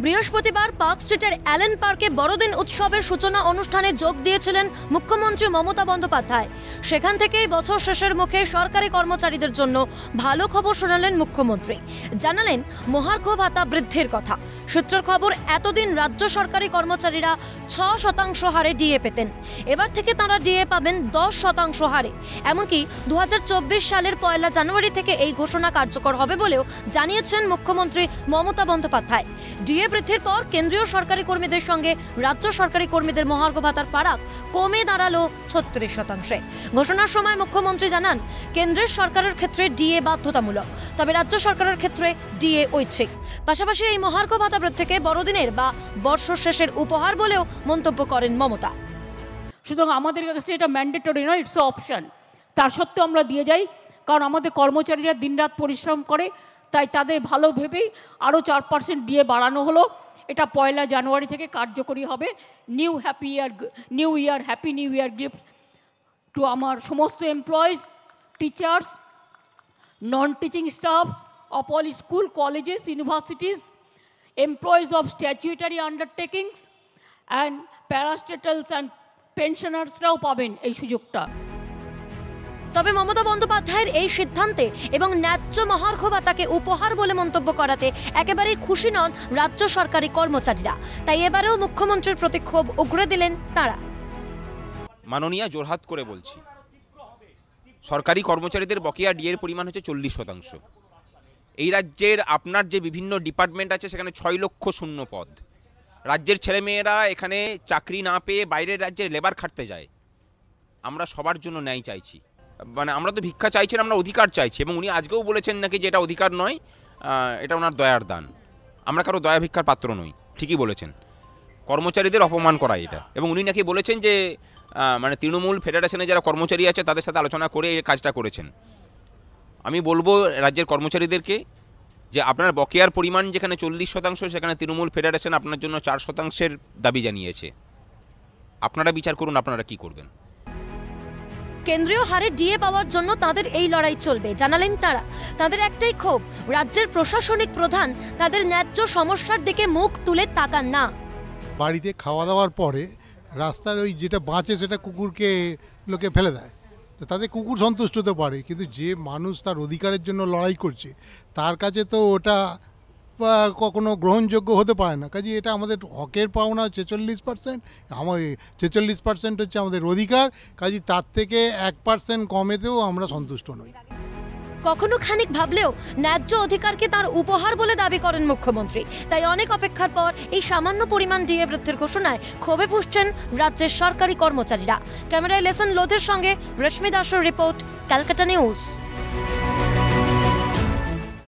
বৃহস্পতিবার পার্ক স্ট্রিটের অ্যালেন পার্কে বড়দিন উৎসবের সূচনা অনুষ্ঠানে যোগ দিয়েছিলেন মুখ্যমন্ত্রী মমতা বন্দ্যোপাধ্যায়। সেখান থেকেই বছর শেষের মুখে সরকারি কর্মচারীদের জন্য ভালো খবর শোনালেন মুখ্যমন্ত্রী। জানালেন মহার্ঘ ভাতা বৃদ্ধির কথা। সূত্রের খবর, এতদিন রাজ্য সরকারি কর্মচারীরা 6% হারে ডিএ পেতেন, এবার থেকে তাঁরা ডিএ পাবেন 10% হারে। এমনকি 2024 সালের 1 জানুয়ারি থেকে এই ঘোষণা কার্যকর হবে বলেও জানিয়েছেন মুখ্যমন্ত্রী মমতা বন্দ্যোপাধ্যায়। ডিএ বৃদ্ধির পর কেন্দ্রীয় সরকারি কর্মীদের সঙ্গে রাজ্য সরকারি কর্মীদের মহার্ঘ ভাতার ফারাক কমে দাঁড়ালো 36%। ঘোষণার সময় মুখ্যমন্ত্রী জানান, কেন্দ্রের সরকারের ক্ষেত্রে ডিএ বাধ্যতামূলক, তবে রাজ্য সরকারের ক্ষেত্রে ডিএ ঐচ্ছিক। পাশাপাশি এই মহার্ঘ ভাতা বৃদ্ধিকে বড়দিনের বা বর্ষ শেষের উপহার বলেও মন্তব্য করেন মমতা। সুতরাং আমাদের কাছে এটা ম্যান্ডেটরি নয়, ইটস অপশন। তার সত্ত্বেও আমরা দিয়ে যাই, কারণ আমাদের কর্মচারীরা দিনরাত পরিশ্রম করে, তাই তাদের ভালো ভেবেই আরও 4% ডিএ বাড়ানো হলো। এটা 1 জানুয়ারি থেকে কার্যকরী হবে। New year happy new year gift to আমার সমস্ত employees, teachers, non teaching staff of all school, colleges, universities, employees of statutory undertakings and parastatals and পেনশনার্সরাও পাবেন এই সুযোগটা। তবে মমতা বন্দ্যোপাধ্যায়ের এই সিদ্ধান্তে এবং ন্যায্য মহার্ঘ ভাতাকে উপহার বলে মন্তব্য করাতে একেবারেই খুশি নন রাজ্য সরকারি কর্মচারীরা। তাই এবারেও মুখ্যমন্ত্রীর প্রতি ক্ষোভ উগরে দিলেন তারা। মাননীয়া, জোরহাত করে বলছি, সরকারি কর্মচারীদের বকেয়া ডিএর পরিমাণ হচ্ছে 40%। এই রাজ্যের আপনার যে বিভিন্ন ডিপার্টমেন্ট আছে সেখানে 6 লক্ষ শূন্য পদ। রাজ্যের ছেলেমেয়েরা এখানে চাকরি না পেয়ে বাইরের রাজ্যের লেবার খাটতে যায়। আমরা সবার জন্য ন্যায় চাইছি, মানে আমরা তো ভিক্ষা চাইছি না, আমরা অধিকার চাইছি। এবং উনি আজকেও বলেছেন নাকি যে এটা অধিকার নয়, এটা ওনার দয়ার দান। আমরা কারো দয়া ভিক্ষার পাত্র নই, ঠিকই বলেছেন। কর্মচারীদের অপমান করা এটা। এবং উনি নাকি বলেছেন যে মানে তৃণমূল ফেডারেশনে যারা কর্মচারী আছে তাদের সাথে আলোচনা করে এই কাজটা করেছেন। আমি বলবো রাজ্যের কর্মচারীদেরকে যে আপনার বকেয়ার পরিমাণ যেখানে 40%, সেখানে তৃণমূল ফেডারেশন আপনার জন্য 4%-এর দাবি জানিয়েছে। আপনারা বিচার করুন আপনারা কি করবেন। কেন্দ্রীয় হারে ডিএ পাওয়ার জন্য তাদের এই লড়াই চলবে, জানালেন তারা। তাদের একটাই ক্ষোভ, রাজ্যের প্রশাসনিক প্রধান তাদের ন্যায্য সমস্যার দিকে মুখ তুলে তাকান না। বাড়িতে খাওয়া দাওয়ার পরে রাস্তার ওই যেটা বাঁচে সেটা কুকুরকে লোকে ফেলে দেয়, তো তাতে কুকুর সন্তুষ্ট হতে পারে, কিন্তু যে মানুষ তার অধিকারের জন্য লড়াই করছে তার কাছে তো ওটা কখনো গ্রহণযোগ্য হতে পারে না। কাজে এটা আমাদের হকের পাওনা 46%, আমাদের 46% হচ্ছে আমাদের অধিকার। কাজে তার থেকে 1% কমেতেও আমরা সন্তুষ্ট নই। কখনো খানিক ভাবলেও ন্যায্য অধিকারকে তার উপহার বলে দাবি করেন মুখ্যমন্ত্রী। তাই অনেক অপেক্ষার পর এই সামান্য পরিমাণ ডিএ বৃদ্ধির ঘোষণায় ক্ষোভে ফুঁসছেন রাজ্যের সরকারি কর্মচারীরা। ক্যামেরায় লেসন লোধের সঙ্গে রশ্মি দাসের রিপোর্ট, ক্যালকাটা নিউজ।